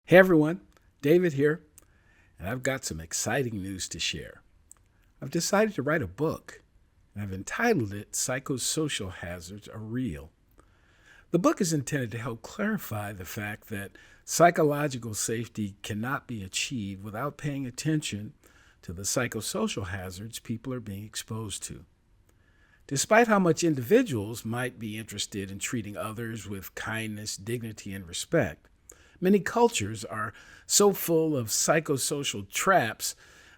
Hey everyone, David here, and I've got some exciting news to share. I've decided to write a book, and I've entitled it Psychosocial Hazards Are Real. The book is intended to help clarify the fact that psychological safety cannot be achieved without paying attention to the psychosocial hazards people are being exposed to. Despite how much individuals might be interested in treating others with kindness, dignity, and respect, many cultures are so full of psychosocial traps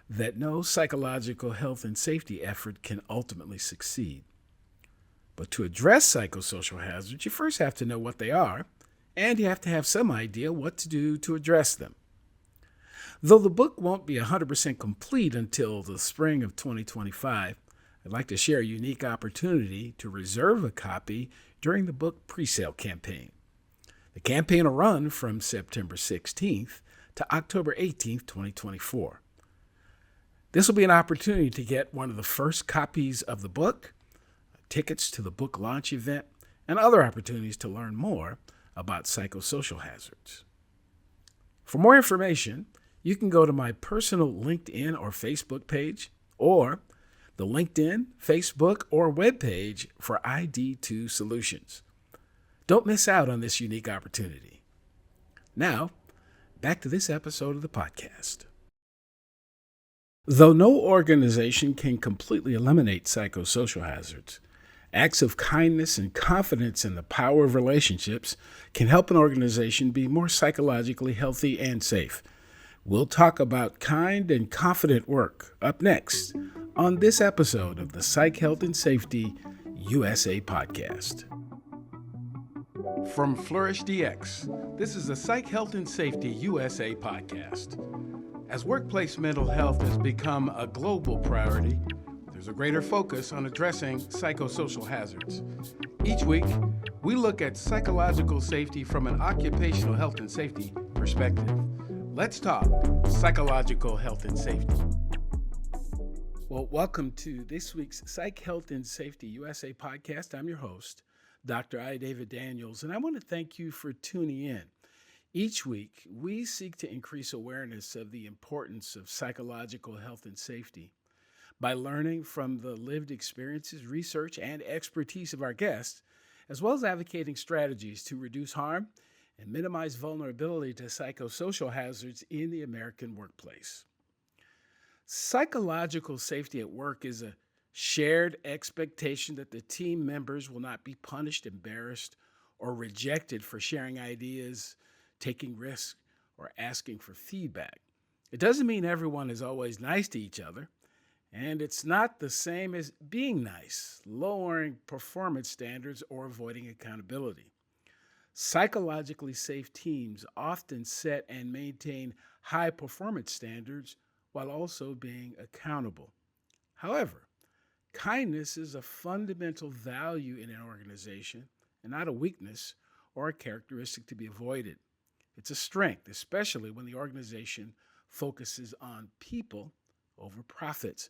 that no psychological health and safety effort can ultimately succeed. But to address psychosocial hazards, you first have to know what they are, and you have to have some idea what to do to address them. Though the book won't be 100% complete until the spring of 2025, I'd like to share a unique opportunity to reserve a copy during the book presale campaign. The campaign will run from September 16th to October 18th, 2024. This will be an opportunity to get one of the first copies of the book, tickets to the book launch event, and other opportunities to learn more about psychosocial hazards. For more information, you can go to my personal LinkedIn or Facebook page, or the LinkedIn, Facebook, or webpage for ID2 Solutions. Don't miss out on this unique opportunity. Now, back to this episode of the podcast. Though no organization can completely eliminate psychosocial hazards, acts of kindness and confidence in the power of relationships can help an organization be more psychologically healthy and safe. We'll talk about kind and confident work up next on this episode of the Psych, Health, and Safety USA podcast. From Flourish DX, this is the Psych, Health, and Safety USA podcast. As workplace mental health has become a global priority, there's a greater focus on addressing psychosocial hazards. Each week, we look at psychological safety from an occupational health and safety perspective. Let's talk psychological health and safety. Well, welcome to this week's Psych, Health, and Safety USA podcast. I'm your host, Dr. I. David Daniels, and I want to thank you for tuning in. Each week, we seek to increase awareness of the importance of psychological health and safety by learning from the lived experiences, research, and expertise of our guests, as well as advocating strategies to reduce harm and minimize vulnerability to psychosocial hazards in the American workplace. Psychological safety at work is a shared expectation that the team members will not be punished, embarrassed, or rejected for sharing ideas, taking risks, or asking for feedback. It doesn't mean everyone is always nice to each other, and it's not the same as being nice, lowering performance standards, or avoiding accountability. Psychologically safe teams often set and maintain high performance standards while also being accountable. However, kindness is a fundamental value in an organization and not a weakness or a characteristic to be avoided. It's a strength, especially when the organization focuses on people over profits.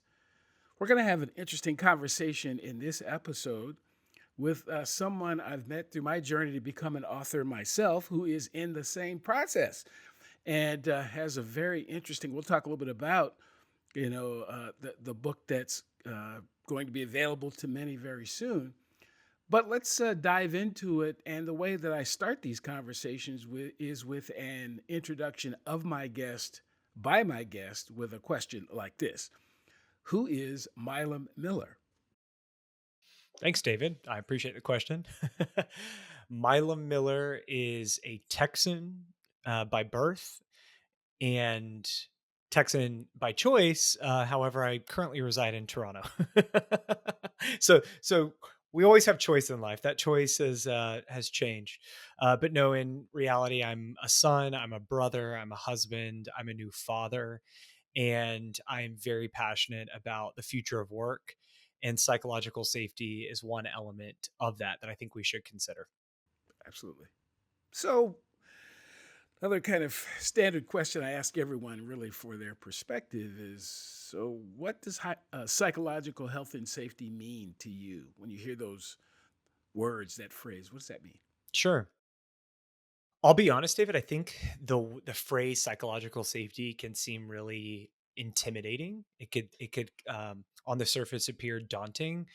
We're going to have an interesting conversation in this episode with someone I've met through my journey to become an author myself, who is in the same process and has a very interesting, we'll talk a little bit about, the book that's going to be available to many very soon. But let's dive into it. And the way that I start these conversations is with an introduction of my guest, by my guest, with a question like this. Who is Milam Miller? Thanks, David. I appreciate the question. Milam Miller is a Texan by birth and Texan by choice. However, I currently reside in Toronto. so we always have choice in life. That choice has changed. But no, in reality, I'm a son, I'm a brother, I'm a husband, I'm a new father, and I'm very passionate about the future of work. And psychological safety is one element of that I think we should consider. Absolutely. So, another kind of standard question I ask everyone really for their perspective is, so what does psychological health and safety mean to you when you hear those words, that phrase? What does that mean? Sure. I'll be honest, David, I think the phrase psychological safety can seem really intimidating. It could on the surface appear daunting,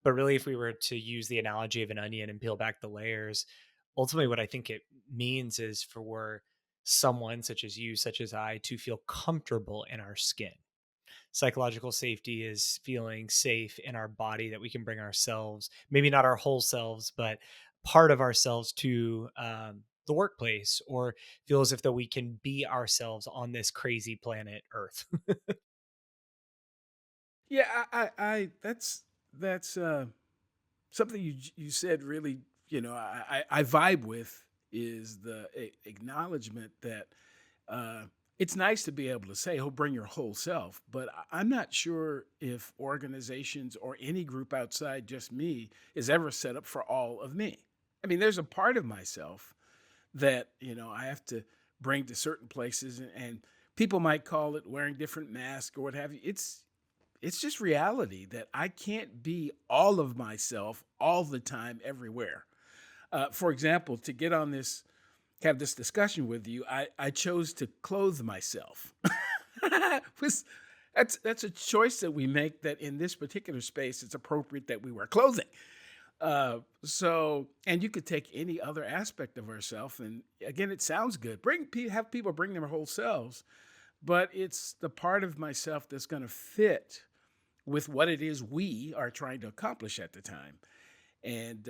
but really if we were to use the analogy of an onion and peel back the layers, ultimately what I think it means is for someone such as you, such as I, to feel comfortable in our skin. Psychological safety is feeling safe in our body, that we can bring ourselves, maybe not our whole selves, but part of ourselves to the workplace, or feel as if that we can be ourselves on this crazy planet Earth. Yeah, that's something you said really, I vibe with is the acknowledgement that uh, it's nice to be able to say, "Oh, bring your whole self," but I'm not sure if organizations or any group outside just me is ever set up for all of me. I mean, there's a part of myself that I have to bring to certain places, and people might call it wearing different masks or what have you. It's just reality that I can't be all of myself all the time everywhere. For example, to get on this, have this discussion with you, I chose to clothe myself. That's a choice that we make, that in this particular space, it's appropriate that we wear clothing. And you could take any other aspect of ourselves, and again, it sounds good. Have people bring their whole selves, but it's the part of myself that's going to fit with what it is we are trying to accomplish at the time. And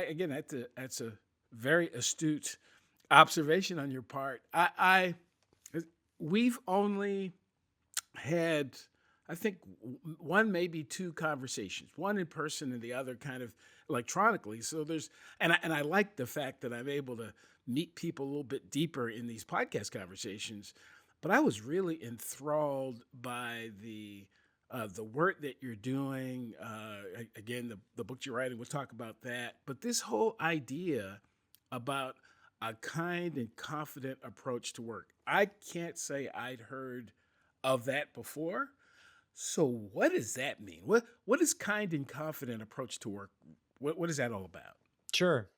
again, that's a very astute observation on your part. We've only had, I think, one, maybe two conversations, one in person and the other kind of electronically. So and I like the fact that I'm able to meet people a little bit deeper in these podcast conversations. But I was really enthralled by the work that you're doing. Again, the book you're writing, we'll talk about that. But this whole idea about a kind and confident approach to work, I can't say I'd heard of that before. So what does that mean? What is kind and confident approach to work? What is that all about? Sure.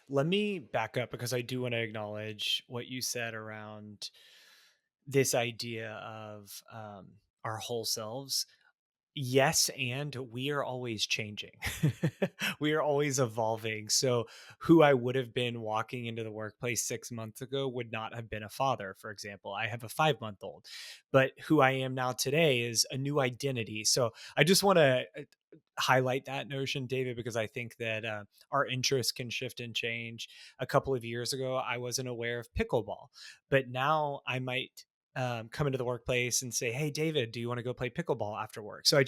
Let me back up because I do want to acknowledge what you said around this idea of our whole selves. Yes, and we are always changing. We are always evolving. So, who I would have been walking into the workplace 6 months ago would not have been a father, for example. I have a 5 month old, but who I am now today is a new identity. So, I just want to highlight that notion, David, because I think that our interests can shift and change. A couple of years ago, I wasn't aware of pickleball, but now I might come into the workplace and say, "Hey, David, do you want to go play pickleball after work?" So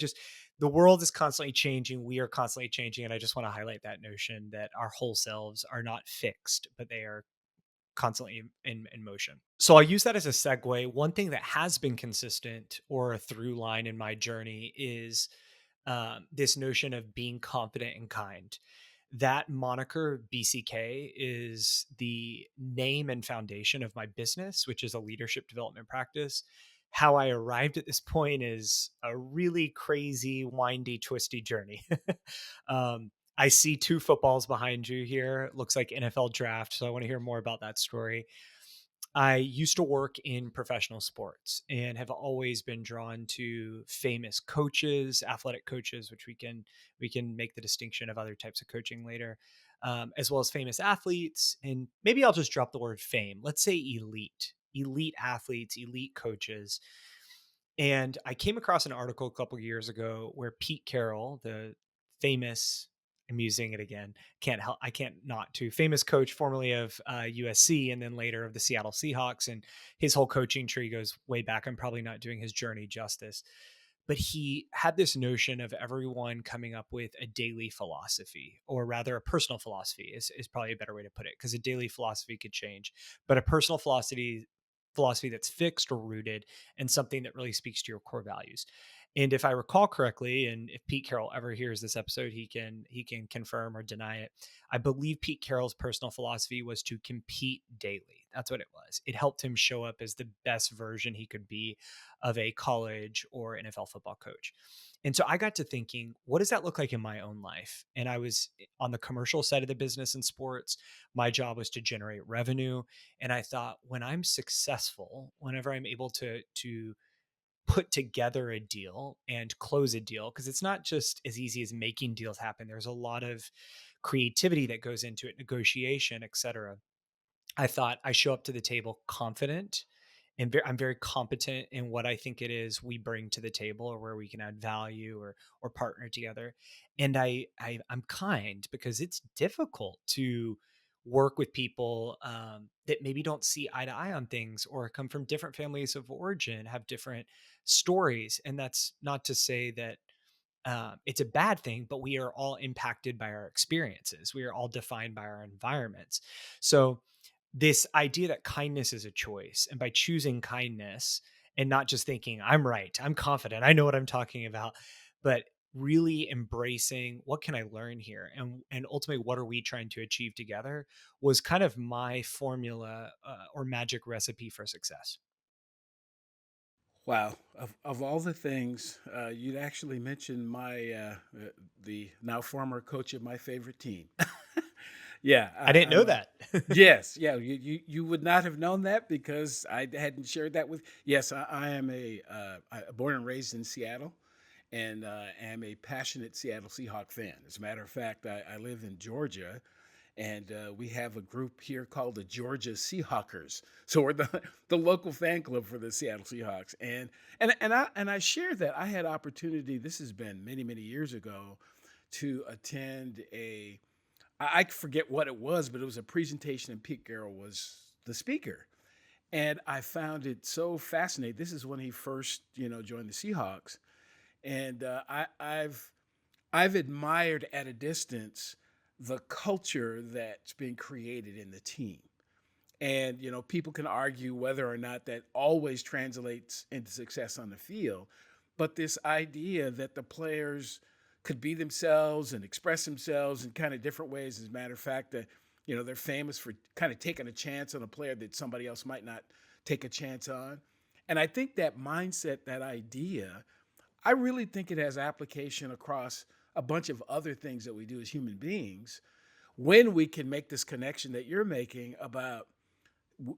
the world is constantly changing. We are constantly changing. And I just want to highlight that notion that our whole selves are not fixed, but they are constantly in motion. So I'll use that as a segue. One thing that has been consistent, or a through line in my journey, is this notion of being confident and kind. That moniker BCK is the name and foundation of my business, which is a leadership development practice. How I arrived at this point is a really crazy, windy, twisty journey. I see two footballs behind you here. It looks like NFL draft. So I want to hear more about that story. I used to work in professional sports and have always been drawn to famous coaches, athletic coaches, which we can make the distinction of other types of coaching later, as well as famous athletes. And maybe I'll just drop the word fame. Let's say elite athletes, elite coaches. And I came across an article a couple of years ago where Pete Carroll, the famous, I'm using it again, can't help, I can't not to, famous coach formerly of USC and then later of the Seattle Seahawks. And his whole coaching tree goes way back. I'm probably not doing his journey justice, but he had this notion of everyone coming up with a daily philosophy, or rather a personal philosophy is probably a better way to put it, because a daily philosophy could change, but a personal philosophy that's fixed or rooted and something that really speaks to your core values. And if I recall correctly, and if Pete Carroll ever hears this episode, he can confirm or deny it. I believe Pete Carroll's personal philosophy was to compete daily. That's what it was. It helped him show up as the best version he could be of a college or NFL football coach. And so I got to thinking, what does that look like in my own life? And I was on the commercial side of the business in sports. My job was to generate revenue. And I thought, when I'm successful, whenever I'm able to put together a deal and close a deal, because it's not just as easy as making deals happen. There's a lot of creativity that goes into it, negotiation, et cetera. I thought I show up to the table confident and I'm very competent in what I think it is we bring to the table, or where we can add value or partner together. And I'm kind, because it's difficult to work with people that maybe don't see eye to eye on things, or come from different families of origin, have different stories. And that's not to say that it's a bad thing, but we are all impacted by our experiences. We are all defined by our environments. So this idea that kindness is a choice, and by choosing kindness and not just thinking I'm right, I'm confident, I know what I'm talking about, but really embracing what can I learn here, and ultimately what are we trying to achieve together, was kind of my formula or magic recipe for success. Wow, of all the things, you'd actually mentioned the now former coach of my favorite team. Yeah, I didn't know that. yes, yeah. You would not have known that because I hadn't shared that with. Yes, I am born and raised in Seattle, and am a passionate Seattle Seahawk fan. As a matter of fact, I live in Georgia, and we have a group here called the Georgia Seahawkers. So we're the local fan club for the Seattle Seahawks, and I share that I had opportunity. This has been many years ago to attend I forget what it was, but it was a presentation, and Pete Carroll was the speaker. And I found it so fascinating. This is when he first, joined the Seahawks, and I've admired at a distance the culture that's been created in the team. And people can argue whether or not that always translates into success on the field, but this idea that the players could be themselves and express themselves in kind of different ways. As a matter of fact, that they're famous for kind of taking a chance on a player that somebody else might not take a chance on. And I think that mindset, that idea, I really think it has application across a bunch of other things that we do as human beings, when we can make this connection that you're making about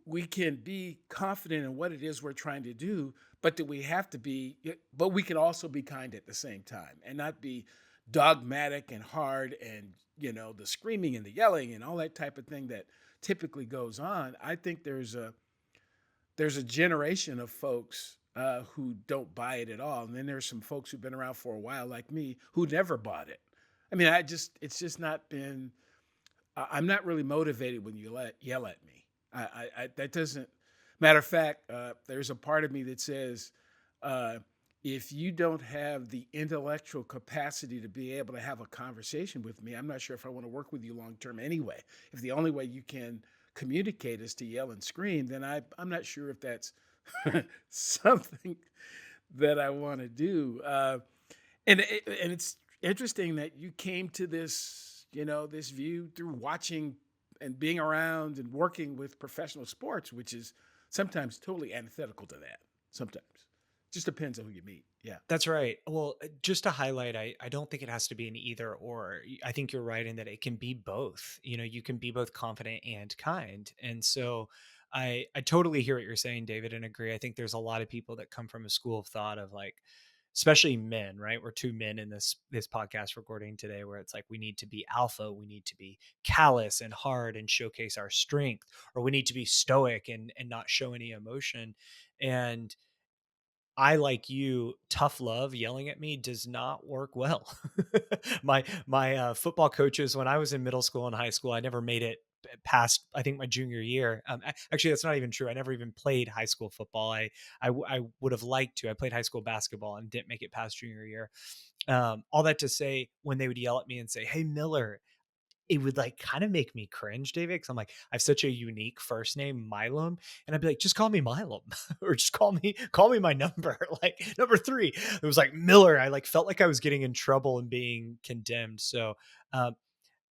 we can be confident in what it is we're trying to do, but that we have to be, but we can also be kind at the same time, and not be dogmatic and hard, and the screaming and the yelling and all that type of thing that typically goes on. I think there's a generation of folks who don't buy it at all, and then there's some folks who've been around for a while, like me, who never bought it. I mean, it's just not been. I'm not really motivated when you yell at me. That doesn't. Matter of fact, there's a part of me that says, uh, if you don't have the intellectual capacity to be able to have a conversation with me, I'm not sure if I want to work with you long term anyway. If the only way you can communicate is to yell and scream, then I'm not sure if that's something that I want to do. And it's interesting that you came to this view through watching and being around and working with professional sports, which is sometimes totally antithetical to that. Sometimes just depends on who you meet. Yeah. That's right. Well, just to highlight, I don't think it has to be an either or. I think you're right in that it can be both. You can be both confident and kind. And so I totally hear what you're saying, David, and agree. I think there's a lot of people that come from a school of thought of like, especially men, right? We're two men in this podcast recording today, where it's like we need to be alpha, we need to be callous and hard and showcase our strength, or we need to be stoic and not show any emotion. And I, like you, tough love yelling at me does not work well. My football coaches, when I was in middle school and high school, I never made it past, I think, my junior year. Actually, that's not even true. I never even played high school football. I would have liked to. I played high school basketball and didn't make it past junior year. All that to say, when they would yell at me and say, "Hey, Miller," it would like kind of make me cringe, David, because I'm like, I have such a unique first name, Milam, and I'd be like, just call me Milam, or just call me my number, like number three. It was like Miller. I like felt like I was getting in trouble and being condemned. So um,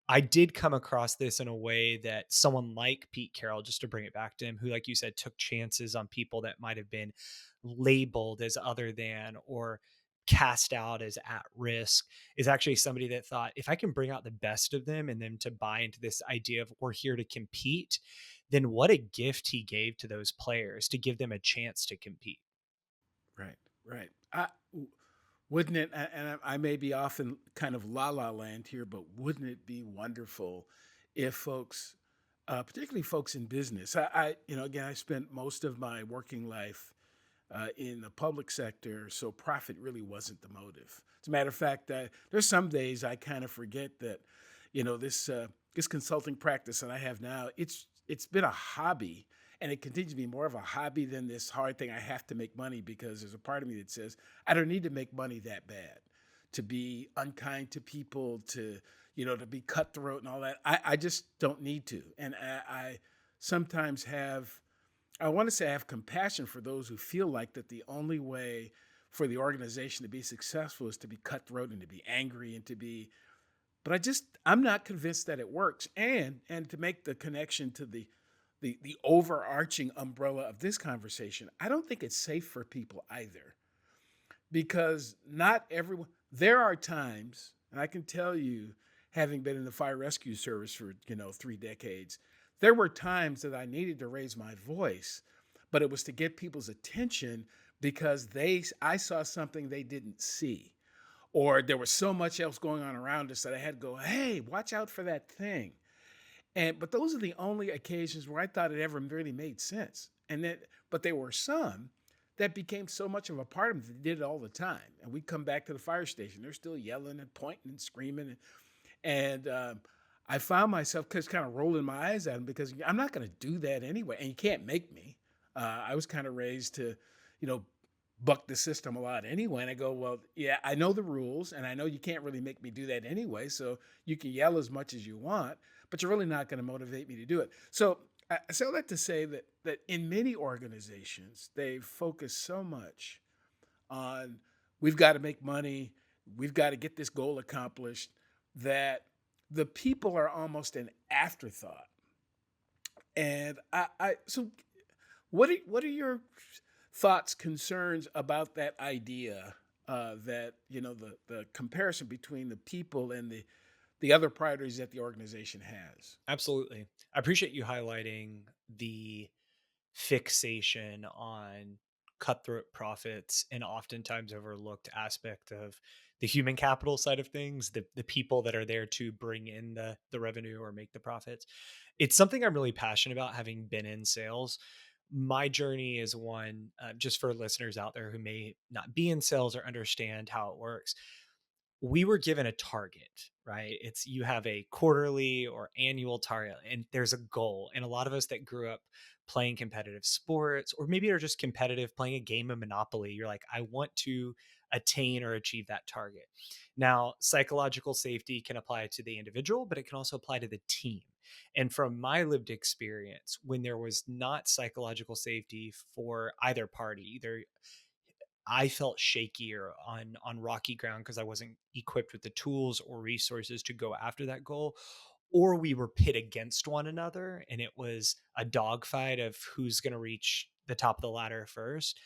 I did come across this in a way that someone like Pete Carroll, just to bring it back to him, who, like you said, took chances on people that might have been labeled as other than or cast out as at risk, is actually somebody that thought, if I can bring out the best of them and them to buy into this idea of we're here to compete, then what a gift he gave to those players to give them a chance to compete. Right, right. Wouldn't it, and I may be off in kind of la la land here, but wouldn't it be wonderful if folks, particularly folks in business, again, I spent most of my working life in the public sector, so profit really wasn't the motive. As a matter of fact, there's some days I kind of forget that, this consulting practice that I have now, it's been a hobby, and it continues to be more of a hobby than this hard thing. I have to make money because there's a part of me that says I don't need to make money that bad, to be unkind to people, to be cutthroat and all that. I just don't need to, and I sometimes have I want to say I have compassion for those who feel like that the only way for the organization to be successful is to be cutthroat and to be angry and to be, but I'm not convinced that it works. And to make the connection to the overarching umbrella of this conversation, I don't think it's safe for people either, because not everyone, there are times, and I can tell you, having been in the fire rescue service for 3 decades, there were times that I needed to raise my voice, but it was to get people's attention because I saw something they didn't see, or there was so much else going on around us that I had to go, hey, watch out for that thing. But those are the only occasions where I thought it ever really made sense. But there were some that became so much of a part of them that they did it all the time. And we come back to the fire station, they're still yelling and pointing and screaming, and I found myself just kind of rolling my eyes at them because I'm not going to do that anyway, and you can't make me. I was kind of raised to, you know, buck the system a lot anyway. And I go, well, yeah, I know the rules, and I know you can't really make me do that anyway. So you can yell as much as you want, but you're really not going to motivate me to do it. So I say all that to say that in many organizations they focus so much on we've got to make money, we've got to get this goal accomplished, that the people are almost an afterthought. And so what are your thoughts, concerns about that idea, that the comparison between the people and the other priorities that the organization has? Absolutely. I appreciate you highlighting the fixation on cutthroat profits and oftentimes overlooked aspect of the human capital side of things, the people that are there to bring in the revenue or make the profits. It's something I'm really passionate about, having been in sales. My journey is one, just for listeners out there who may not be in sales or understand how it works. We were given a target, right? It's, you have a quarterly or annual target and there's a goal. And a lot of us that grew up playing competitive sports, or maybe are just competitive playing a game of Monopoly, you're like, I want to attain or achieve that target. Now, psychological safety can apply to the individual, but it can also apply to the team. And from my lived experience, when there was not psychological safety for either party, either I felt shakier on rocky ground because I wasn't equipped with the tools or resources to go after that goal, or we were pit against one another and it was a dogfight of who's going to reach the top of the ladder first,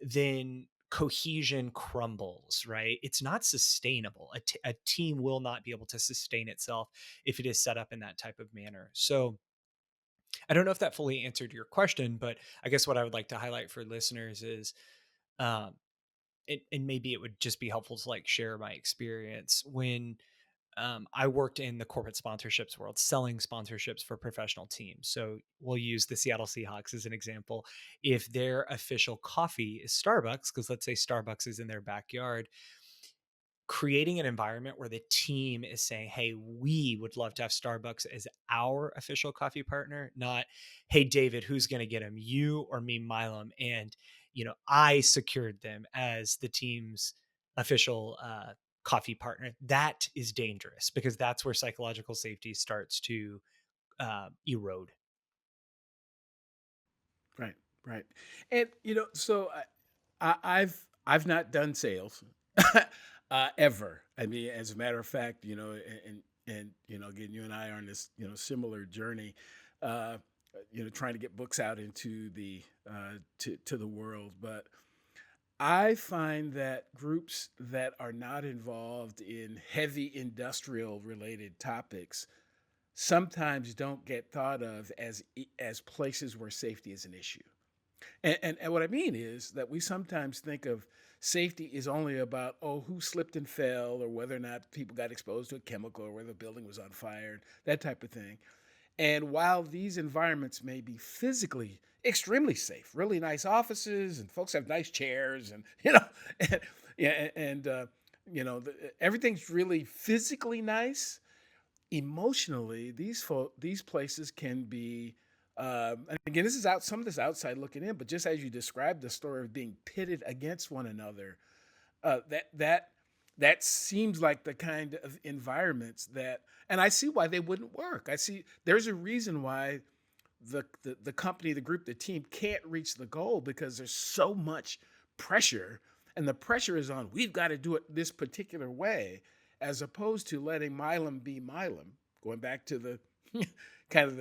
then cohesion crumbles, right? It's not sustainable. A team will not be able to sustain itself if it is set up in that type of manner. So I don't know if that fully answered your question, but I guess what I would like to highlight for listeners is, um, and maybe it would just be helpful to like share my experience when I worked in the corporate sponsorships world, selling sponsorships for professional teams. So we'll use the Seattle Seahawks as an example. If their official coffee is Starbucks, because let's say Starbucks is in their backyard, creating an environment where the team is saying, hey, we would love to have Starbucks as our official coffee partner, not, hey, David, who's going to get them, you or me, Milam? And, I secured them as the team's official coffee partner, that is dangerous because that's where psychological safety starts to erode. Right, right. And so I've not done sales ever. I mean, as a matter of fact, and again, you and I are on this similar journey, uh, trying to get books out into the to the world. But I find that groups that are not involved in heavy industrial related topics sometimes don't get thought of as places where safety is an issue. And what I mean is that we sometimes think of safety is only about, oh, who slipped and fell, or whether or not people got exposed to a chemical, or whether the building was on fire, that type of thing. And while these environments may be physically extremely safe, really nice offices, and folks have nice chairs, and and, yeah, and everything's really physically nice, emotionally, these places can be. And again, this is out. Some of this outside looking in, but just as you described the story of being pitted against one another, that seems like the kind of environments that, and I see why they wouldn't work. I see there's a reason why the company, the group, the team can't reach the goal because there's so much pressure, and the pressure is on we've got to do it this particular way, as opposed to letting Milam be Milam. Going back to the kind of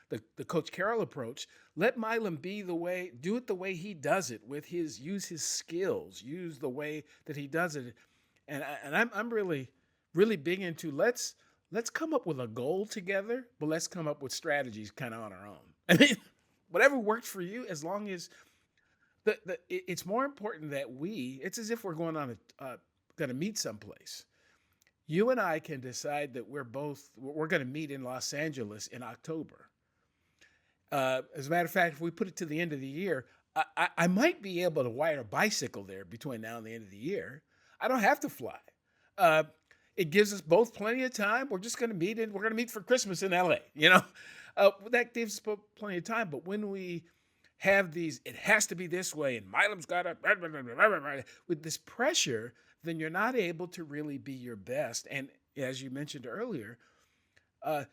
the Coach Carroll approach, let Milam be the way, do it the way he does it with use his skills, use the way that he does it, and I'm really big into let's come up with a goal together, but let's come up with strategies kind of on our own. I mean, whatever works for you, as long as it's more important that it's as if we're going to meet someplace. You and I can decide that we're going to meet in Los Angeles in October. As a matter of fact, if we put it to the end of the year, I might be able to wire a bicycle there between now and the end of the year. I don't have to fly. Uh, it gives us both plenty of time. We're just going to meet we're going to meet for Christmas in LA. That gives us plenty of time. But when we have these, it has to be this way, and Milam's got to, with this pressure, then you're not able to really be your best. And as you mentioned earlier,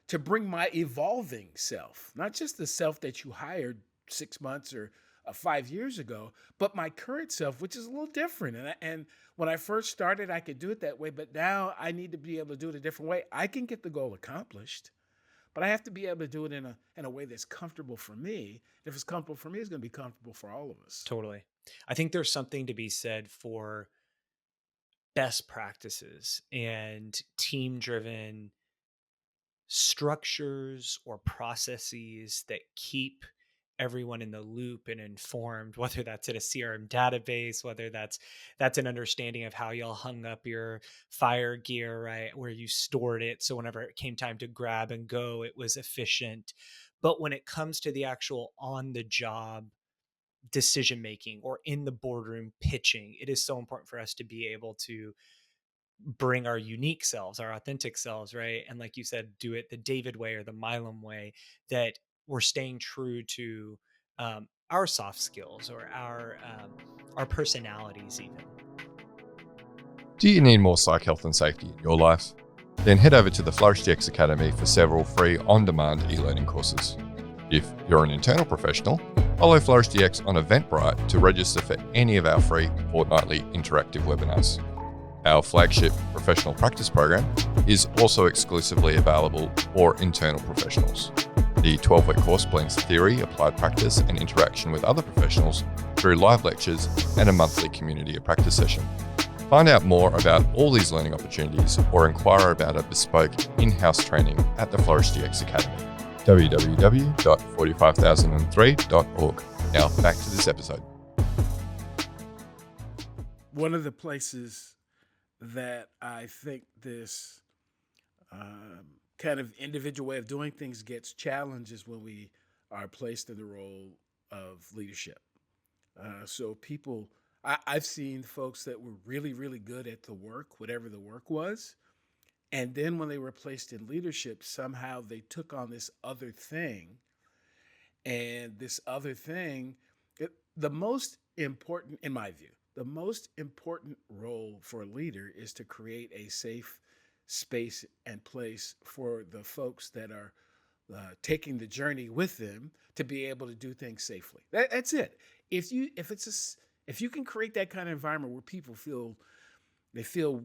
to bring my evolving self, not just the self that you hired 6 months or 5 years ago, but my current self, which is a little different. And when I first started, I could do it that way, but now I need to be able to do it a different way. I can get the goal accomplished, but I have to be able to do it in a way that's comfortable for me. If it's comfortable for me, it's going to be comfortable for all of us. Totally. I think there's something to be said for best practices and team driven structures or processes that keep everyone in the loop and informed, whether that's in a CRM database, whether that's an understanding of how y'all hung up your fire gear, right, where you stored it, so whenever it came time to grab and go, it was efficient. But when it comes to the actual on the job decision making or in the boardroom pitching, it is so important for us to be able to bring our unique selves, our authentic selves, right? And like you said, do it the David way or the Milam way, that we're staying true to our soft skills or our personalities even. Do you need more psych health and safety in your life? Then head over to the FlourishDX Academy for several free on-demand e-learning courses. If you're an internal professional, follow FlourishDX on Eventbrite to register for any of our free fortnightly interactive webinars. Our flagship professional practice program is also exclusively available for internal professionals. The 12-week course blends theory, applied practice, and interaction with other professionals through live lectures and a monthly community of practice session. Find out more about all these learning opportunities or inquire about a bespoke in-house training at the FlourishDX Academy. www.45003.org. Now back to this episode. One of the places that I think this kind of individual way of doing things gets challenged is when we are placed in the role of leadership. So I've seen folks that were really, really good at the work, whatever the work was. And then when they were placed in leadership, somehow they took on this other thing. And this other thing, the most important, in my view, the most important role for a leader is to create a safe space and place for the folks that are taking the journey with them to be able to do things safely. That's it. If you can create that kind of environment where people feel they feel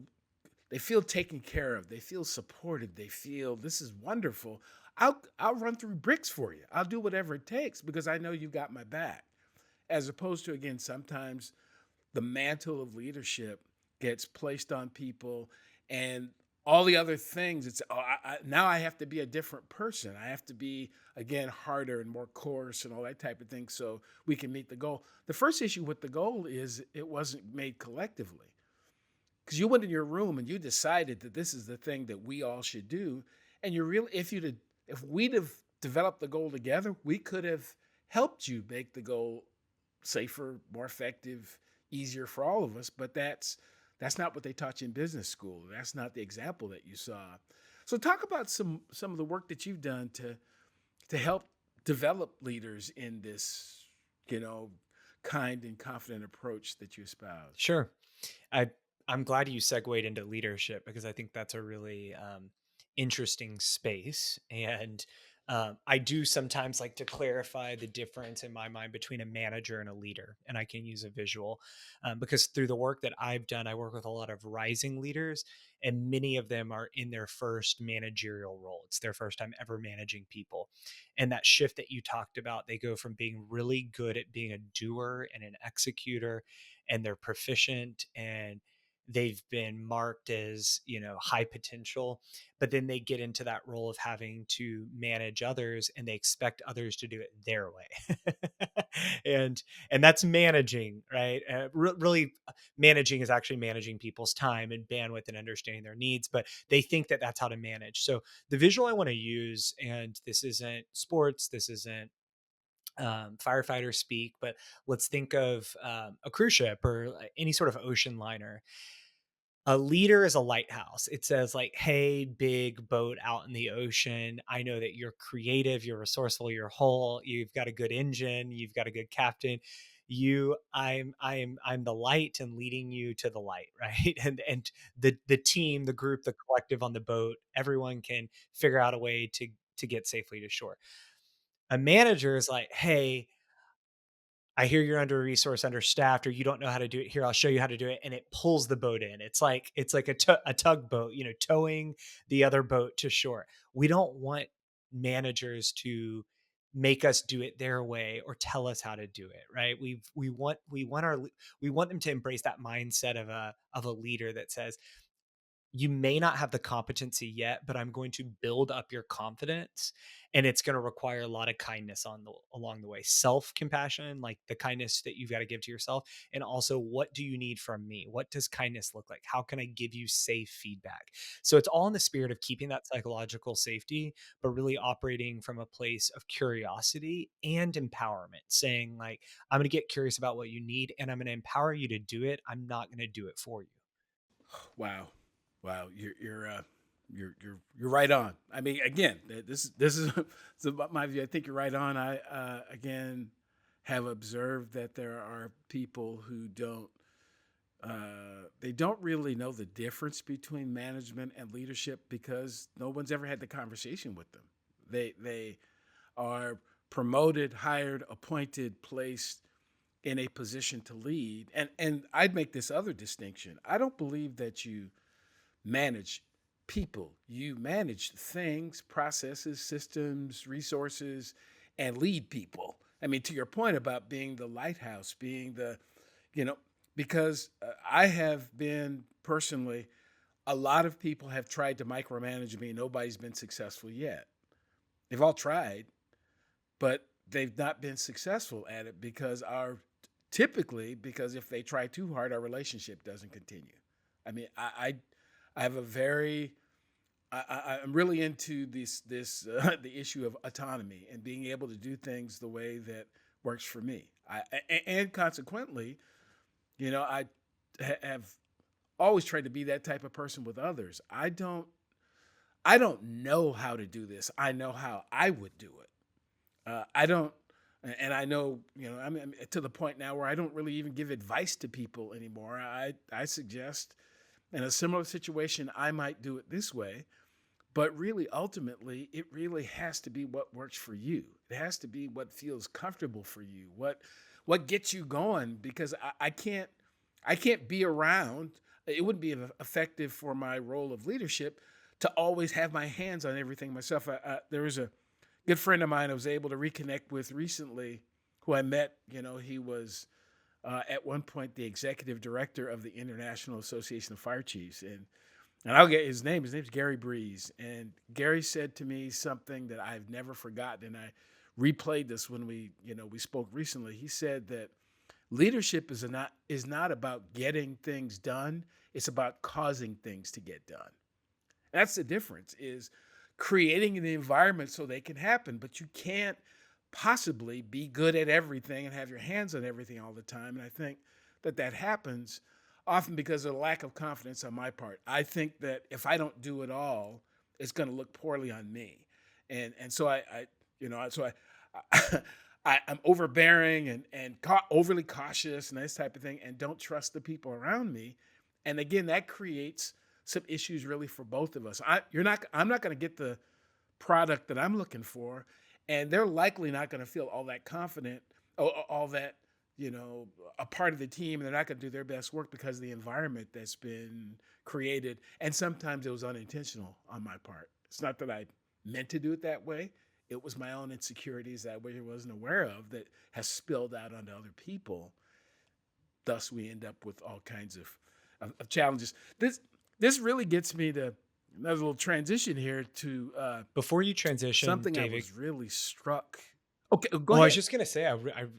they feel taken care of, they feel supported, they feel this is wonderful. I'll run through bricks for you. I'll do whatever it takes because I know you've got my back. As opposed to, again, sometimes the mantle of leadership gets placed on people, and all the other things, it's now I have to be a different person. I have to be, again, harder and more coarse and all that type of thing so we can meet the goal. The first issue with the goal is it wasn't made collectively, because you went in your room and you decided that this is the thing that we all should do. And you really, if we'd have developed the goal together, we could have helped you make the goal safer, more effective, easier for all of us. But that's not what they taught you in business school. That's not the example that you saw. So talk about some of the work that you've done to help develop leaders in this, kind and confident approach that you espouse. Sure. I I'm glad you segued into leadership because I think that's a really interesting space. And I do sometimes like to clarify the difference in my mind between a manager and a leader. And I can use a visual because through the work that I've done, I work with a lot of rising leaders, and many of them are in their first managerial role. It's their first time ever managing people. And that shift that you talked about, they go from being really good at being a doer and an executor, and they're proficient and they've been marked as high potential, but then they get into that role of having to manage others and they expect others to do it their way. And that's managing, right? Really managing is actually managing people's time and bandwidth and understanding their needs, but they think that that's how to manage. So the visual I want to use, and this isn't sports, this isn't firefighter speak, but let's think of a cruise ship or any sort of ocean liner. A leader is a lighthouse. It says like, hey, big boat out in the ocean, I know that you're creative, you're resourceful, you're whole, you've got a good engine, you've got a good captain. I'm the light and leading you to the light, right? And the team, the group, the collective on the boat, everyone can figure out a way to get safely to shore. A manager is like, hey, I hear you're under resourced, understaffed, or you don't know how to do it. Here, I'll show you how to do it. And it pulls the boat in. It's like a tugboat, towing the other boat to shore. We don't want managers to make us do it their way or tell us how to do it, right? We want them to embrace that mindset of a leader that says, you may not have the competency yet, but I'm going to build up your confidence, and it's going to require a lot of kindness along the way. Self-compassion, like the kindness that you've got to give to yourself, and also what do you need from me? What does kindness look like? How can I give you safe feedback? So it's all in the spirit of keeping that psychological safety, but really operating from a place of curiosity and empowerment, saying like, I'm going to get curious about what you need and I'm going to empower you to do it. I'm not going to do it for you. Wow, wow, you're right on. I mean, again, this is about my view. I think you're right on. I again have observed that there are people who they don't really know the difference between management and leadership because no one's ever had the conversation with them. They are promoted, hired, appointed, placed in a position to lead. And I'd make this other distinction. I don't believe that you manage people. You manage things, processes, systems, resources, and lead people. I mean, to your point about being the lighthouse, being because I have been personally, a lot of people have tried to micromanage me. Nobody's been successful yet. They've all tried, but they've not been successful at it because because if they try too hard, our relationship doesn't continue. I mean, I have I'm really into the issue of autonomy and being able to do things the way that works for me. And consequently, I have always tried to be that type of person with others. I don't know how to do this. I know how I would do it. I don't And I know, I'm to the point now where I don't really even give advice to people anymore. I suggest in a similar situation, I might do it this way, but really, ultimately, it really has to be what works for you. It has to be what feels comfortable for you, what gets you going. Because I can't be around. It wouldn't be effective for my role of leadership to always have my hands on everything myself. There was a good friend of mine I was able to reconnect with recently, who I met. He was at one point the executive director of the International Association of Fire Chiefs, and I'll get his name. His name's Gary Breeze, and Gary said to me something that I've never forgotten, and I replayed this when we spoke recently. He said that leadership is not about getting things done; it's about causing things to get done. That's the difference, is creating an environment so they can happen, but you can't possibly be good at everything and have your hands on everything all the time. And I think that happens often because of a lack of confidence on my part. I think that if I don't do it all, it's going to look poorly on me. And so I'm overbearing and overly cautious and this type of thing, and don't trust the people around me. And again, that creates some issues really for both of us. I'm not going to get the product that I'm looking for, and they're likely not going to feel all that confident, all that a part of the team, and they're not going to do their best work because of the environment that's been created. And sometimes it was unintentional on my part. It's not that I meant to do it that way. It was my own insecurities that I wasn't aware of that has spilled out onto other people. Thus, we end up with all kinds of challenges. This really gets me to another little transition here to Before you transition, something I David, was really struck. Okay, go well, I was ahead. just gonna say,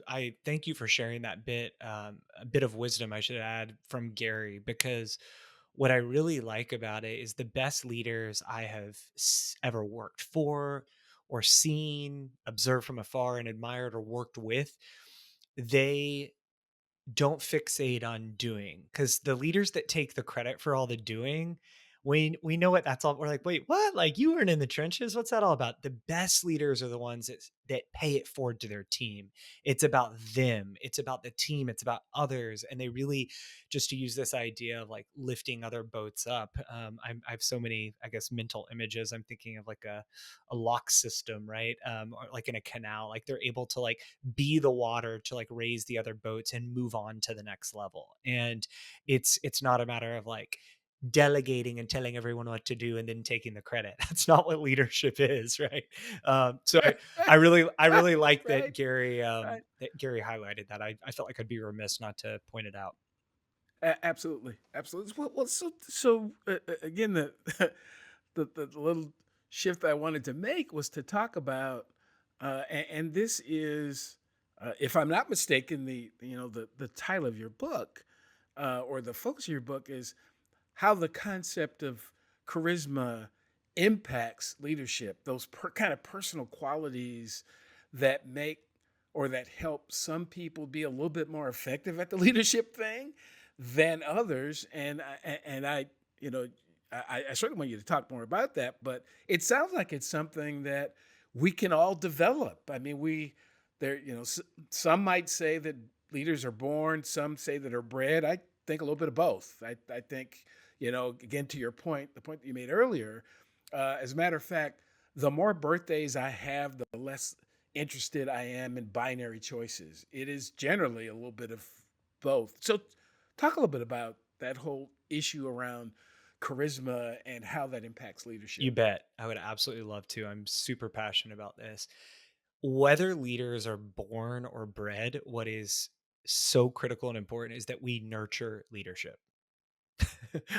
I thank you for sharing that bit, a bit of wisdom I should add from Gary, because what I really like about it is the best leaders I have ever worked for, or seen, observed from afar, and admired, or worked with. They don't fixate on doing, because the leaders that take the credit for all the doing, we know what that's all. We're like, wait, what? Like, you weren't in the trenches? What's that all about? The best leaders are the ones that pay it forward to their team. It's about them, it's about the team, it's about others. And they really, just to use this idea of like lifting other boats up, I have so many, I guess, mental images. I'm thinking of like a lock system, right? Or like in a canal, like they're able to like be the water to like raise the other boats and move on to the next level. And it's not a matter of like delegating and telling everyone what to do and then taking the credit. That's not what leadership is, right? I really like Right, right. that Gary highlighted that. I felt like I'd be remiss not to point it out. Absolutely, absolutely. Well, again, the little shift I wanted to make was to talk about, and this is, if I'm not mistaken, the title of your book, or the focus of your book is how the concept of charisma impacts leadership. Those kind of personal qualities that make or that help some people be a little bit more effective at the leadership thing than others. And I you know I certainly want you to talk more about that, but it sounds like it's something that we can all develop. I mean, we there some might say that leaders are born, some say that are bred. I think a little bit of both. I think, again, to your point, the point that you made earlier, as a matter of fact, the more birthdays I have, the less interested I am in binary choices. It is generally a little bit of both. So, talk a little bit about that whole issue around charisma and how that impacts You leadership. bet. I would absolutely love to. I'm super passionate about this. Whether leaders are born or bred, what is so critical and important is that we nurture leadership.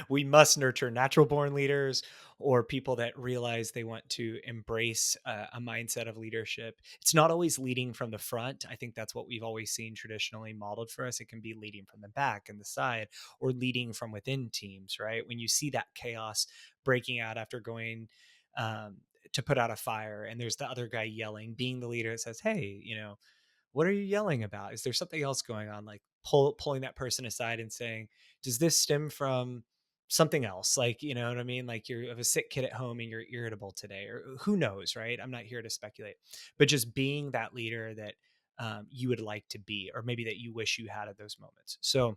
We must nurture natural born leaders, or people that realize they want to embrace a mindset of leadership. It's not always leading from the front. I think that's what we've always seen traditionally modeled for us. It can be leading from the back and the side, or leading from within teams, right? When you see that chaos breaking out after going to put out a fire, and there's the other guy yelling, being the leader that says, hey, what are you yelling about? Is there something else going on? Like pulling that person aside and saying, does this stem from something else? Like, you know what I mean? Like, you have a sick kid at home and you're irritable today, or who knows, right? I'm not here to speculate, but just being that leader that you would like to be, or maybe that you wish you had at those moments. So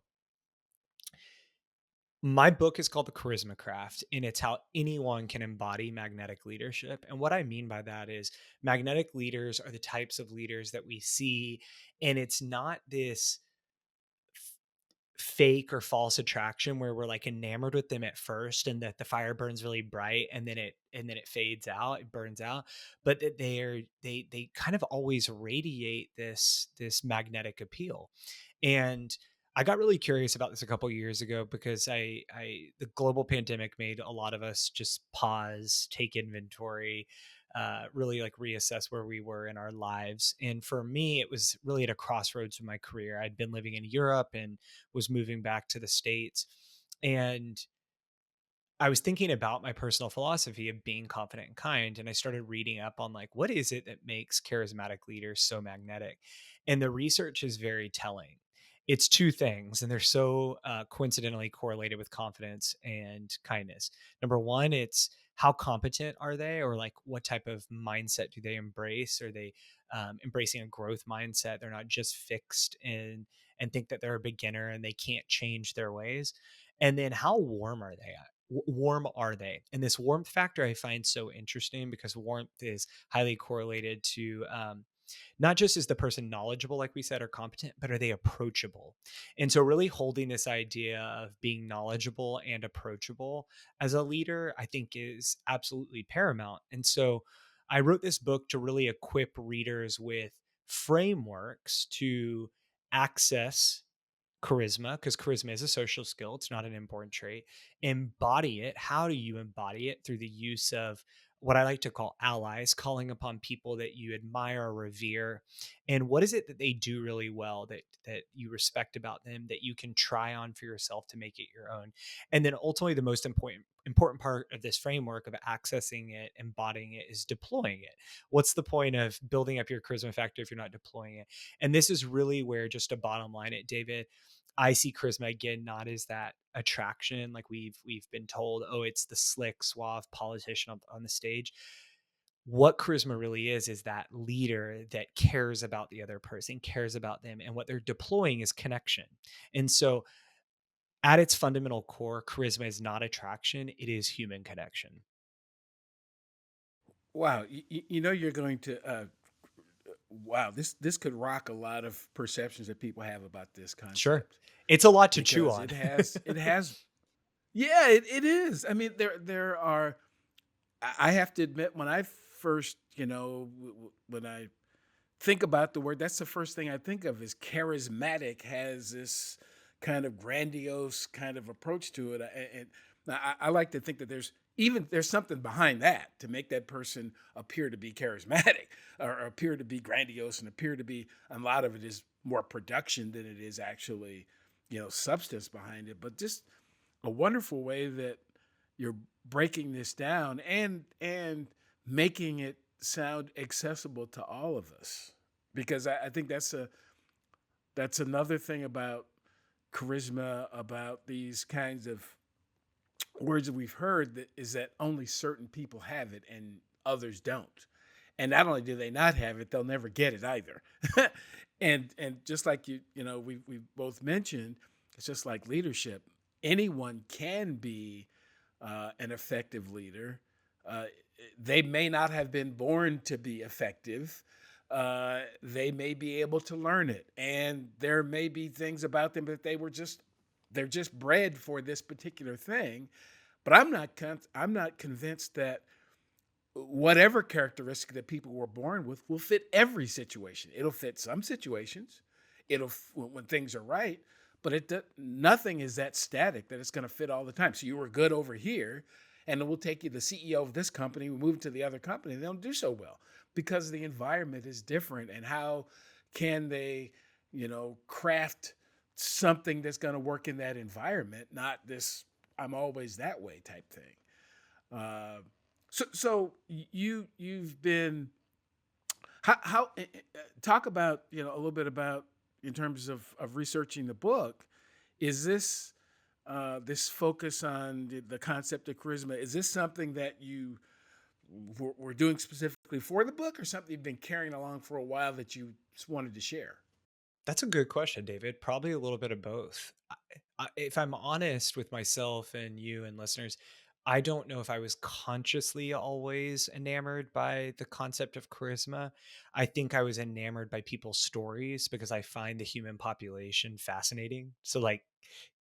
my book is called The Charisma Craft, and it's how anyone can embody magnetic leadership. And what I mean by that is magnetic leaders are the types of leaders that we see, and it's not this fake or false attraction where we're like enamored with them at first and that the fire burns really bright and then it fades out, it burns out, but that they kind of always radiate this magnetic appeal. And I got really curious about this a couple of years ago because the global pandemic made a lot of us just pause, take inventory, really like reassess where we were in our lives. And for me, it was really at a crossroads in my career. I'd been living in Europe and was moving back to the States. And I was thinking about my personal philosophy of being confident and kind. And I started reading up on like, what is it that makes charismatic leaders so magnetic? And the research is very telling. It's two things, and they're so coincidentally correlated with confidence and kindness. Number one, it's how competent are they, or like what type of mindset do they embrace? Are they embracing a growth mindset? They're not just fixed in and think that they're a beginner and they can't change their ways. And then how warm are they? Warm are they? And this warmth factor I find so interesting because warmth is highly correlated to not just is the person knowledgeable, like we said, or competent, but are they approachable? And so, really holding this idea of being knowledgeable and approachable as a leader, I think is absolutely paramount. And so, I wrote this book to really equip readers with frameworks to access charisma, because charisma is a social skill. It's not an inborn trait. Embody it. How do you embody it? Through the use of what I like to call allies, calling upon people that you admire or revere. And what is it that they do really well that you respect about them that you can try on for yourself to make it your own? And then ultimately the most important part of this framework of accessing it, embodying it, is deploying it. What's the point of building up your charisma factor if you're not deploying it? And this is really where, just a bottom line it, David, I see charisma again not as that attraction like we've been told, oh, it's the slick suave politician on the stage. What charisma really is that leader that cares about the other person, cares about them, and what they're deploying is connection. And so at its fundamental core, charisma is not attraction, it is human connection. Wow, you're going to wow, this could rock a lot of perceptions that people have about this Sure. concept It's a lot to chew because on. it has yeah, it is. I mean, there are. I have to admit, when I first, when I think about the word, that's the first thing I think of is charismatic. Has this kind of grandiose kind of approach to it, and I like to think that there's something behind that to make that person appear to be charismatic or appear to be grandiose and appear to be. A lot of it is more production than it is actually, substance behind it. But just a wonderful way that you're breaking this down and making it sound accessible to all of us, because I think that's another thing about charisma, about these kinds of words that we've heard, that is that only certain people have it and others don't. And not only do they not have it, they'll never get it either. And just like we both mentioned, it's just like leadership. Anyone can be an effective leader. Uh, they may not have been born to be effective. They may be able to learn it, and there may be things about them that they're just bred for this particular thing. But I'm not convinced that whatever characteristic that people were born with will fit every situation. It'll fit some situations. When things are right, but nothing is that static that it's going to fit all the time. So you were good over here, and then we'll take you the CEO of this company, we move to the other company, they don't do so well because the environment is different. And how can they, craft something that's going to work in that environment, not this I'm always that way type thing. So you've been how talk about a little bit about, in terms of researching the book, is this this focus on the concept of charisma? Is this something that you we're doing specifically for the book, or something you've been carrying along for a while that you just wanted to share? That's a good question, David. Probably a little bit of both. If I'm honest with myself and you and listeners, I don't know if I was consciously always enamored by the concept of charisma. I think I was enamored by people's stories because I find the human population fascinating. So, like,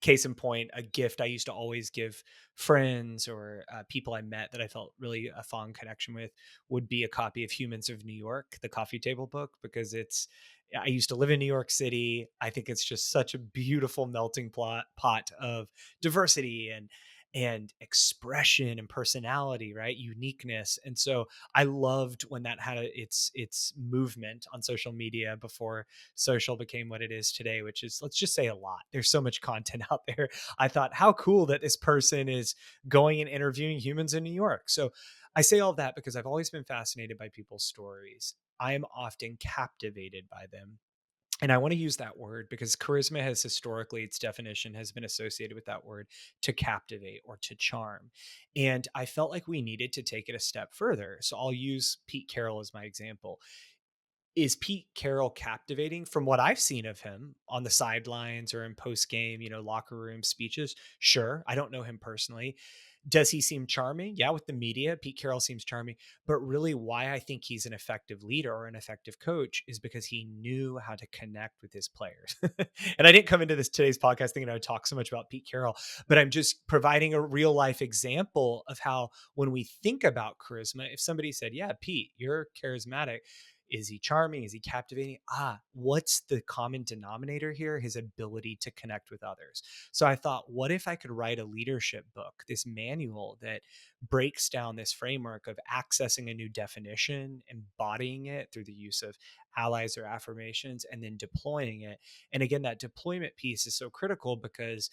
case in point, a gift I used to always give friends or people I met that I felt really a fond connection with would be a copy of Humans of New York, the coffee table book, because I used to live in New York City. I think it's just such a beautiful melting pot of diversity and expression and personality, right? Uniqueness. And so I loved when that had its movement on social media before social became what it is today, which is, let's just say, a lot. There's so much content out there. I thought, how cool that this person is going and interviewing humans in New York. So I say all of that because I've always been fascinated by people's stories. I am often captivated by them. And I want to use that word because charisma has historically, its definition has been associated with that word, to captivate or to charm. And I felt like we needed to take it a step further. So I'll use Pete Carroll as my example. Is Pete Carroll captivating? From what I've seen of him on the sidelines or in post game, locker room speeches? Sure. I don't know him personally. Does he seem charming? Yeah, with the media, Pete Carroll seems charming. But really, why I think he's an effective leader or an effective coach is because he knew how to connect with his players. And I didn't come into today's podcast thinking I would talk so much about Pete Carroll, but I'm just providing a real life example of how, when we think about charisma, if somebody said, "Yeah, Pete, you're charismatic," is he charming? Is he captivating? What's the common denominator here? His ability to connect with others. So I thought, what if I could write a leadership book, this manual that breaks down this framework of accessing a new definition, embodying it through the use of allies or affirmations, and then deploying it. And again, that deployment piece is so critical because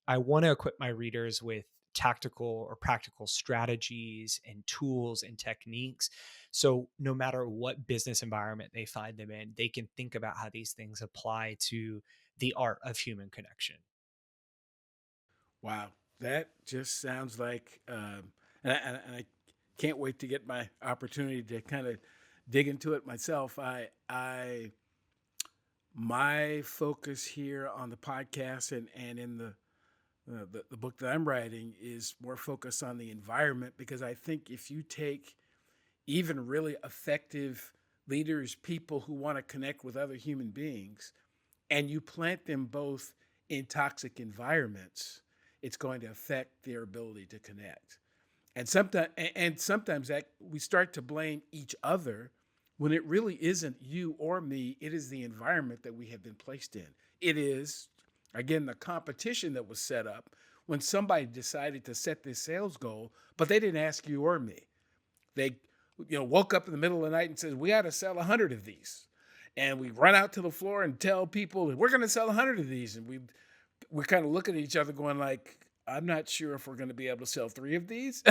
I want to equip my readers with tactical or practical strategies and tools and techniques. So no matter what business environment they find them in, they can think about how these things apply to the art of human connection. Wow, that just sounds like, and I can't wait to get my opportunity to kind of dig into it myself. My focus here on the podcast and in the book that I'm writing is more focused on the environment, because I think if you take even really effective leaders, people who want to connect with other human beings, and you plant them both in toxic environments, it's going to affect their ability to connect. And sometimes that we start to blame each other when it really isn't you or me. It is the environment that we have been placed in. It is, again, the competition that was set up when somebody decided to set this sales goal, but they didn't ask you or me. They, woke up in the middle of the night and said, "We got to sell 100 of these." And we run out to the floor and tell people, "We're going to sell 100 of these." And we're kind of looking at each other going like, "I'm not sure if we're going to be able to sell 3 of these."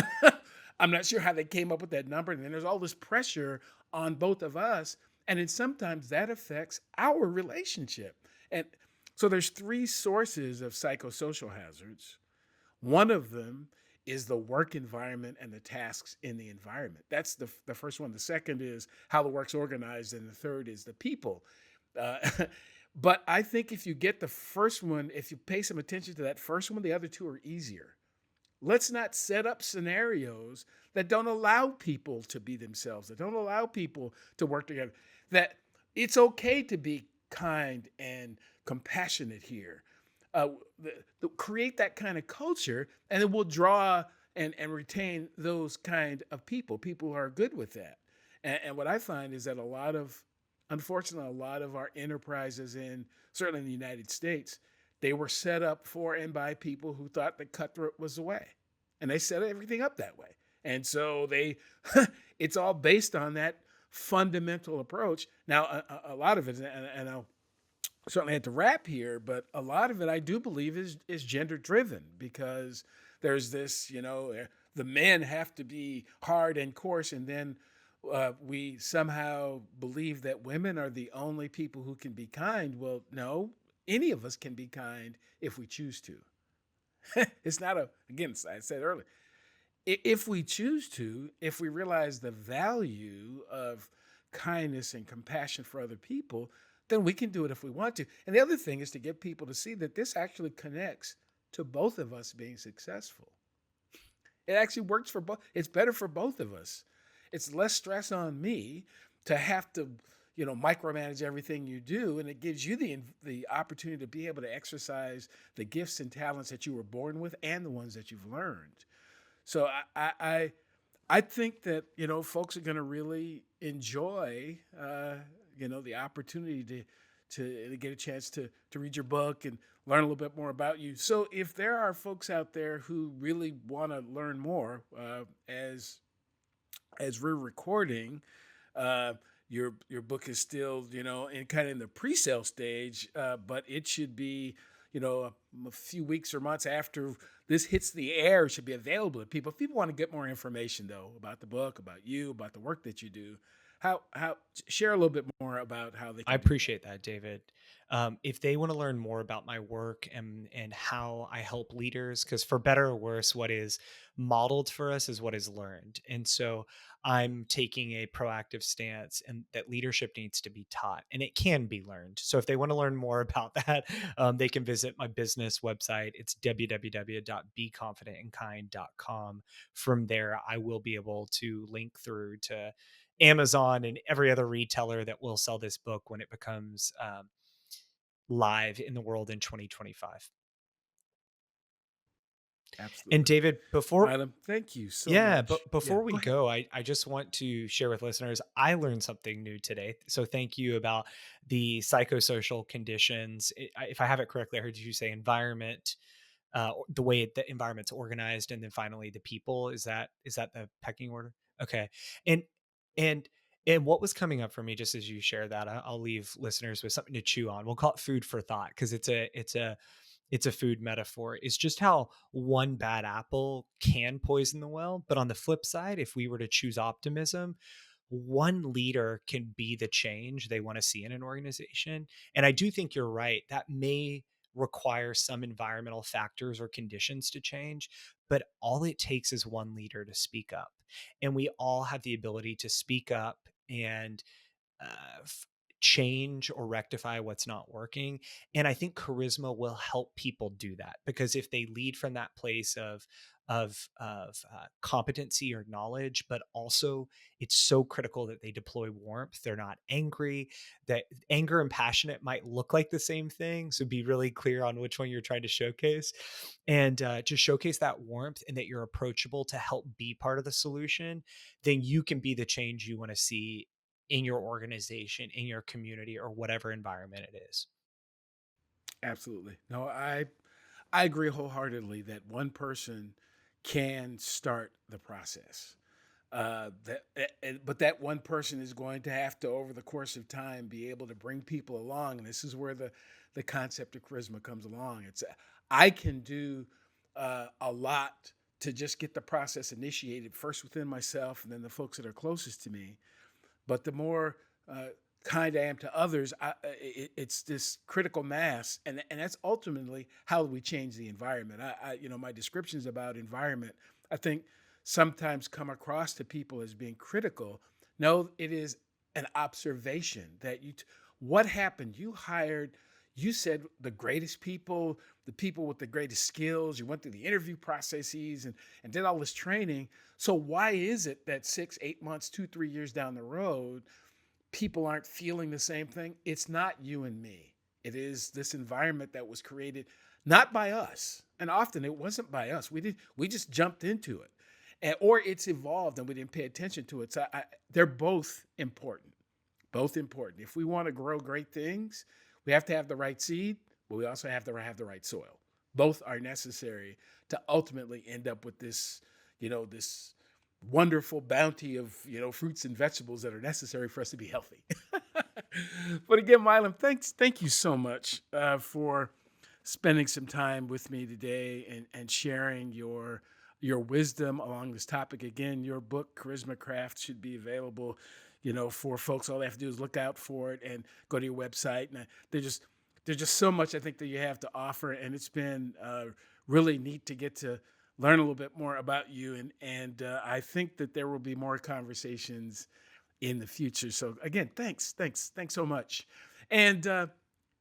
I'm not sure how they came up with that number. And then there's all this pressure on both of us. And then sometimes that affects our relationship. And so there's 3 sources of psychosocial hazards. One of them is the work environment and the tasks in the environment. That's the first one. The second is how the work's organized. And the third is the people. Uh, but I think if you get the first one, if you pay some attention to that first one, the other 2 are easier. Let's not set up scenarios that don't allow people to be themselves, that don't allow people to work together, that it's okay to be kind and compassionate here. Create that kind of culture, and it will draw and retain those kind of people who are good with that. And what I find is that unfortunately, a lot of our enterprises certainly in the United States, they were set up for and by people who thought that cutthroat was the way. And they set everything up that way. And so it's all based on that fundamental approach. Now, a lot of it, and I'll certainly have to wrap here, but a lot of it I do believe is gender driven, because there's this, the men have to be hard and coarse, and then we somehow believe that women are the only people who can be kind. Well, no, any of us can be kind if we choose to. It's not again, I said earlier, if we choose to, if we realize the value of kindness and compassion for other people, then we can do it if we want to. And the other thing is to get people to see that this actually connects to both of us being successful. It actually works for both. It's better for both of us. It's less stress on me to have to, micromanage everything you do, and it gives you the opportunity to be able to exercise the gifts and talents that you were born with and the ones that you've learned. So I think that folks are going to really enjoy the opportunity to get a chance to read your book and learn a little bit more about you. So if there are folks out there who really want to learn more, as we're recording, your book is still in kind of in the pre-sale stage, but it should be a few weeks or months after this hits the air, it should be available to people. If people want to get more information though about the book, about you, about the work that you do, how share a little bit more about how they I can do appreciate that, David. If they want to learn more about my work and how I help leaders, because for better or worse, what is modeled for us is what is learned. And so I'm taking a proactive stance, and that leadership needs to be taught and it can be learned. So if they want to learn more about that, they can visit my business website. It's www.beconfidentandkind.com. From there, I will be able to link through to Amazon and every other retailer that will sell this book when it becomes live in the world in 2025. it. And Absolutely. David, before Milam, thank you so yeah, much. but Yeah, before we go ahead. go, I just want to share with listeners, I learned something new today. So thank you about the psychosocial conditions. If I have it correctly, I heard you say environment, the way the environment's organized, and then finally the people. Is that the pecking order? Okay. And and and what was coming up for me, just as you share that, I'll leave listeners with something to chew on. We'll call it food for thought, because it's a food metaphor. Is just how one bad apple can poison the well. But on the flip side, if we were to choose optimism, one leader can be the change they want to see in an organization. And I do think you're right. That may require some environmental factors or conditions to change, but all it takes is one leader to speak up. And we all have the ability to speak up and uh, f- change or rectify what's not working. And I think charisma will help people do that, because if they lead from that place of competency or knowledge, but also it's so critical that they deploy warmth. They're not angry. That anger and passionate might look like the same thing, so be really clear on which one you're trying to showcase, and just showcase that warmth and that you're approachable to help be part of the solution. Then you can be the change you want to see in your organization, in your community, or whatever environment it is. Absolutely. No, I agree wholeheartedly that one person can start the process. But that one person is going to have to, over the course of time, be able to bring people along, and this is where the concept of charisma comes along. It's I can do a lot to just get the process initiated first within myself, and then the folks that are closest to me. But the more kind I am to others, it's this critical mass, and that's ultimately how we change the environment. My descriptions about environment, I think, sometimes come across to people as being critical. No, it is an observation that what happened? You said the greatest people, the people with the greatest skills. You went through the interview processes and did all this training. So why is it that 6, 8 months, 2, 3 years down the road, people aren't feeling the same thing? It's not you and me. It is this environment that was created not by us. And often it wasn't by us. We just jumped into it. Or it's evolved and we didn't pay attention to it. So they're both important. Both important. If we want to grow great things, we have to have the right seed, but we also have to have the right soil. Both are necessary to ultimately end up with this wonderful bounty of fruits and vegetables that are necessary for us to be healthy. But again, Milam, thank you so much for spending some time with me today and sharing your wisdom along this topic. Again, your book, Charisma Craft, should be available, for folks. All they have to do is look out for it and go to your website. And there's just so much I think that you have to offer, and it's been really neat to get to learn a little bit more about you. And I think that there will be more conversations in the future. So again, thanks so much. And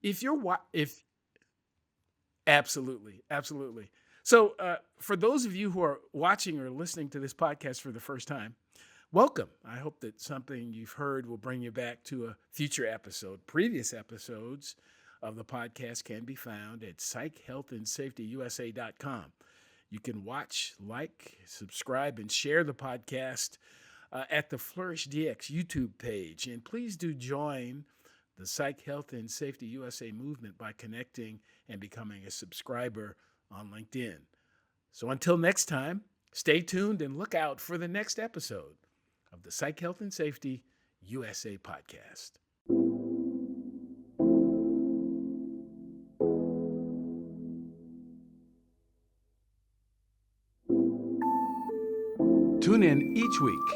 if you're if absolutely. So for those of you who are watching or listening to this podcast for the first time, welcome. I hope that something you've heard will bring you back to a future episode. Previous episodes of the podcast can be found at psychhealthandsafetyusa.com. You can watch, like, subscribe, and share the podcast at the Flourish DX YouTube page. And please do join the Psych Health and Safety USA movement by connecting and becoming a subscriber on LinkedIn. So until next time, stay tuned and look out for the next episode of the Psych Health and Safety USA podcast. Tune in each week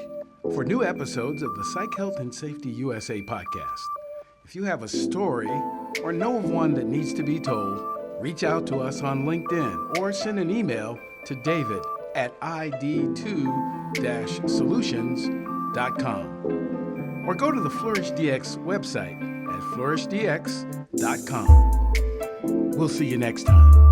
for new episodes of the Psych Health and Safety USA podcast. If you have a story or know of one that needs to be told, reach out to us on LinkedIn or send an email to david@id2-solutions.com or go to the Flourish DX website at flourishdx.com. We'll see you next time.